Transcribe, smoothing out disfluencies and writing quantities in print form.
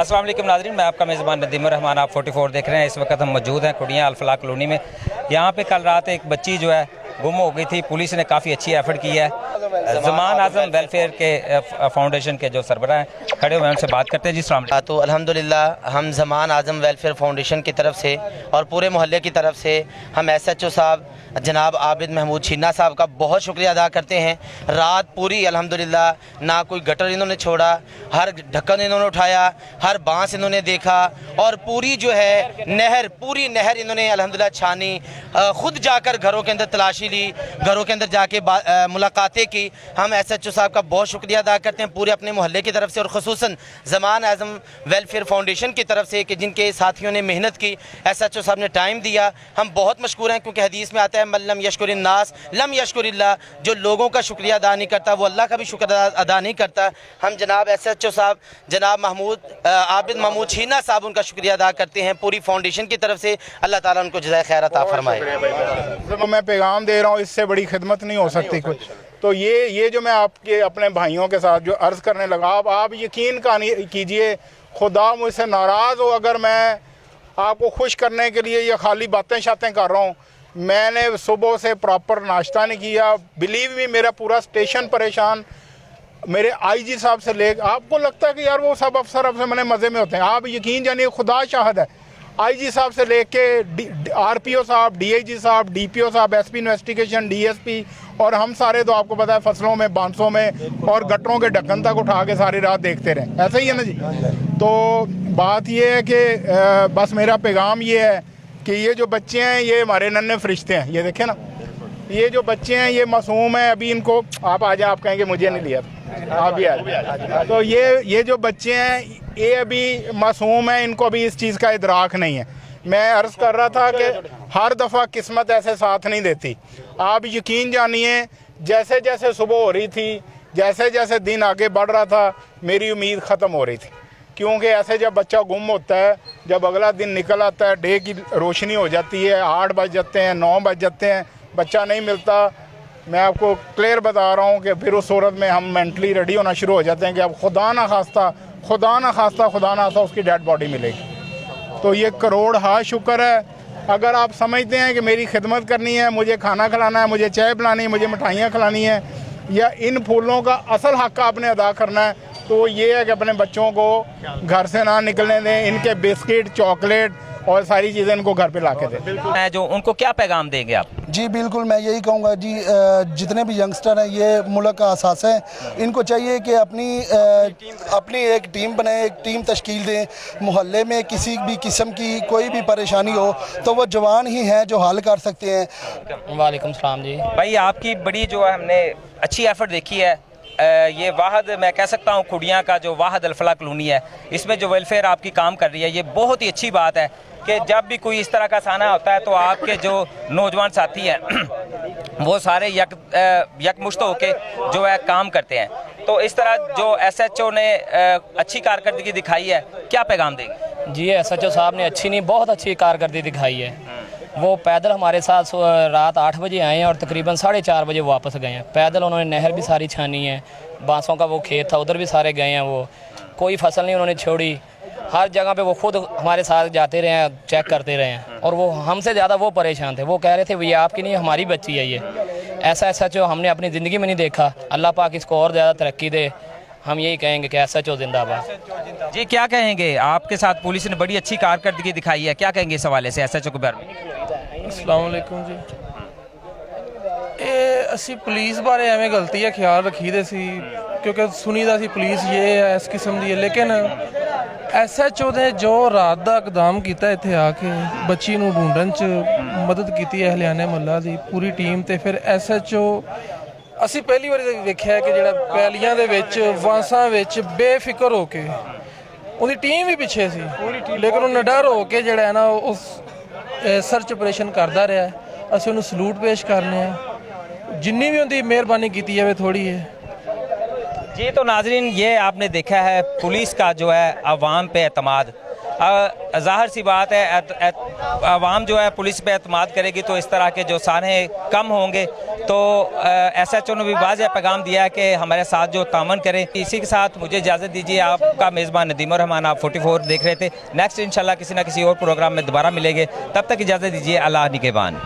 अस्सलाम वालेकुम नाज़रीन, मैं आपका मेज़बान नदीम रहमान। आप 44 देख रहे हैं। इस वक्त हम मौजूद हैं खुड़ियाँ अल-फलाह कॉलोनी में। यहाँ पे कल रात एक बच्ची जो है गुम हो गई थी। पुलिस ने काफ़ी अच्छी एफर्ट की है। ज़मान आज़म वेलफेयर के फाउंडेशन के जो सरबराह हैं खड़े हुए हैं, उनसे बात करते हैं। जी सलाम। तो अल्हम्दुलिल्लाह हम ज़मान आज़म वेलफेयर फाउंडेशन की तरफ से और पूरे मोहल्ले की तरफ से हम SHO साहब जनाब आबिद महमूद छीना साहब का बहुत शुक्रिया अदा करते हैं। रात पूरी अल्हम्दुलिल्लाह ना कोई गटर इन्होंने छोड़ा, हर ढक्कन इन्होंने उठाया, हर बांस इन्होंने देखा और पूरी जो है नहर, पूरी नहर इन्होंने अल्हम्दुलिल्लाह छानी। ख़ुद जाकर घरों के अंदर तलाशी ली, घरों के अंदर जाके मुलाकातें की। हम SHO साहब का बहुत शुक्रिया अदा करते हैं पूरे अपने मोहल्ले की तरफ से और ख़ुसूसन ज़मान आज़म वेलफेयर फाउंडेशन की तरफ से कि जिनके साथियों ने मेहनत की, SHO साहब ने टाइम दिया। हम बहुत मशकूर हैं क्योंकि हदीस में आता है मल्लम यशकुरिन नास लम यशकुरिल्लाह, जो लोगों का शुक्रिया अदा नहीं करता वो अल्लाह का भी शुक्र अदा नहीं करता। हम जनाब SHO साहब जनाब आबिद महमूद छीना साहब उनका शुक्रिया अदा करते हैं पूरी फाउंडेशन की तरफ से। अल्लाह ताला उनको जज़ाए खैर अता फरमाए। तो मैं पैगाम दे रहा हूँ, इससे बड़ी खिदमत नहीं हो सकती कुछ। तो ये जो मैं आपके अपने भाइयों के साथ जो अर्ज़ करने लगा, आप यकीन कीजिए, खुदा मुझसे नाराज़ हो अगर मैं आपको खुश करने के लिए ये खाली बातें शातें कर रहा हूँ। मैंने सुबह से प्रॉपर नाश्ता नहीं किया। बिलीव मी, मेरा पूरा स्टेशन परेशान। मेरे IG साहब से ले, आपको लगता है कि यार वो सब अफसर मैंने मज़े में होते हैं, आप यकीन जानिए, खुदा शाहिद है। IG साहब से लेके RPO साहब, DIG साहब, DPO साहब, SP इन्वेस्टिगेशन, DSP और हम सारे तो आपको पता है फसलों में, बांसों में और गटरों के ढक्कन तक उठा के सारी रात देखते रहे। ऐसा ही है ना जी। तो बात ये है कि बस मेरा पैगाम ये है कि ये जो बच्चे हैं ये हमारे नन्हे फरिश्ते हैं। ये देखें ना, ये जो बच्चे हैं ये मासूम हैं। अभी इनको आप आ जाए, आप कहेंगे मुझे नहीं लिया, आप भी आ जाए। तो ये जो बच्चे हैं ये अभी मासूम हैं, इनको अभी इस चीज़ का इदराक नहीं है। मैं अर्ज़ कर रहा था कि हर दफ़ा किस्मत ऐसे साथ नहीं देती। आप यकीन जानिए, जैसे जैसे सुबह हो रही थी, जैसे जैसे दिन आगे बढ़ रहा था, मेरी उम्मीद ख़त्म हो रही थी। क्योंकि ऐसे जब बच्चा गुम होता है, जब अगला दिन निकल आता है, डे की रोशनी हो जाती है, 8 बज जाते हैं, 9 बज जाते हैं, बच्चा नहीं मिलता। मैं आपको क्लियर बता रहा हूँ कि फिर उस सूरत में हम मेंटली रेडी होना शुरू हो जाते हैं कि अब खुदा ना खास्ता उसकी डेड बॉडी मिलेगी। तो ये करोड़ हा शुक्र है। अगर आप समझते हैं कि मेरी खिदमत करनी है, मुझे खाना खिलाना है, मुझे चाय पिलानी है, मुझे मिठाइयाँ खिलानी है, या इन फूलों का असल हक़ आपने अदा करना है, तो ये है कि अपने बच्चों को घर से ना निकलने दें। इनके बिस्किट, चॉकलेट और सारी चीज़ें इनको घर पे ला के दें। जो उनको क्या पैगाम देंगे आप? जी बिल्कुल, मैं यही कहूँगा जी, जितने भी यंगस्टर हैं ये मुल्क का असास है। इनको चाहिए कि अपनी एक टीम बनाए, एक टीम तश्कील दें। मोहल्ले में किसी भी किस्म की कोई भी परेशानी हो तो वो जवान ही हैं जो हल कर सकते हैं। वालेकुम सलाम जी। भाई आपकी बड़ी जो है हमने अच्छी एफर्ट देखी है। ये वाहद मैं कह सकता हूँ खुड़ियाँ का जो वाहद अल-फलाह कॉलोनी है, इसमें जो वेलफेयर आपकी काम कर रही है, ये बहुत ही अच्छी बात है कि जब भी कोई इस तरह का साना होता है तो आपके जो नौजवान साथी हैं वो सारे यकमुश्त होके जो है काम करते हैं। तो इस तरह जो SHO ने अच्छी कारकर्दगी दिखाई है, क्या पैगाम देंगे? जी SHO साहब ने अच्छी नहीं, बहुत अच्छी कारकर्दगी दिखाई है। वो पैदल हमारे साथ रात 8 बजे आए हैं और तकरीबन 4:30 बजे वापस गए हैं। पैदल उन्होंने नहर भी सारी छानी है, बांसों का वो खेत था उधर भी सारे गए हैं। वो कोई फसल नहीं उन्होंने छोड़ी, हर जगह पे वो खुद हमारे साथ जाते रहे हैं, चेक करते रहे हैं। और वो हमसे ज़्यादा वो परेशान थे। वो कह रहे थे भैया आपकी नहीं, हमारी बच्ची है ये। ऐसा SHO हमने अपनी ज़िंदगी में नहीं देखा। अल्लाह पाक इसको और ज़्यादा तरक्की दे। हम यही कहेंगे कि SHO जिंदाबाद। जी क्या कहेंगे, आपके साथ पुलिस ने बड़ी अच्छी कारकर्दगी दिखाई है, क्या कहेंगे इस हवाले से SHO के बारे में? अस्सलाम वालेकुम जी। ਅਸੀਂ ਪੁਲਿਸ ਬਾਰੇ ਐਵੇਂ ਗਲਤੀ ਹੈ ਖਿਆਲ ਰੱਖੀਦੇ ਸੀ ਕਿਉਂਕਿ ਸੁਣੀਦਾ ਸੀ ਪੁਲਿਸ ਇਹ ਹੈ ਇਸ ਕਿਸਮ ਦੀ ਹੈ, ਲੇਕਿਨ SHO ਨੇ ਜੋ ਰਾਤ ਦਾ ਇਕਦਾਮ ਕੀਤਾ ਇੱਥੇ ਆ ਕੇ ਬੱਚੀ ਨੂੰ ਢੂੰਡਣ 'ਚ ਮਦਦ ਕੀਤੀ ਹੈ ਹਲਿਆਣੇ ਮੁਹੱਲਾ ਦੀ ਪੂਰੀ ਟੀਮ। ਤੇ ਫਿਰ SHO ਅਸੀਂ ਪਹਿਲੀ ਵਾਰੀ ਵੇਖਿਆ ਕਿ ਜਿਹੜਾ ਪੈਲੀਆਂ ਦੇ ਵਿੱਚ ਵਾਂਸਾਂ ਵਿੱਚ ਬੇਫਿਕਰ ਹੋ ਕੇ ਉਹਦੀ ਟੀਮ ਵੀ ਪਿੱਛੇ ਸੀ, ਲੇਕਿਨ ਉਹ ਨਿਡਰ ਹੋ ਕੇ ਜਿਹੜਾ ਹੈ ਨਾ ਉਸ ਸਰਚ ਆਪਰੇਸ਼ਨ ਕਰਦਾ ਰਿਹਾ ਹੈ। ਅਸੀਂ ਉਹਨੂੰ ਸਲੂਟ ਪੇਸ਼ ਕਰਨੇ ਆ, ਜਿੰਨੀ भी उनकी मेहरबानी की जाए थोड़ी है। जी तो नाजरीन, ये आपने देखा है पुलिस का जो है अवाम पे एतमाद। ज़ाहिर सी बात है अवाम जो है पुलिस पे एतमाद करेगी तो इस तरह के जो सारे कम होंगे। तो SHO ने भी वाज़ेह पैगाम दिया है कि हमारे साथ जो तामन करें। इसी के साथ मुझे इजाज़त दीजिए। आपका मेज़बान नदीम रहमान, आप 44 देख रहे थे। नेक्स्ट इंशाल्लाह किसी न किसी और प्रोग्राम में दोबारा मिलेंगे, तब तक इजाज़त दीजिए। अल्लाह निगहबान।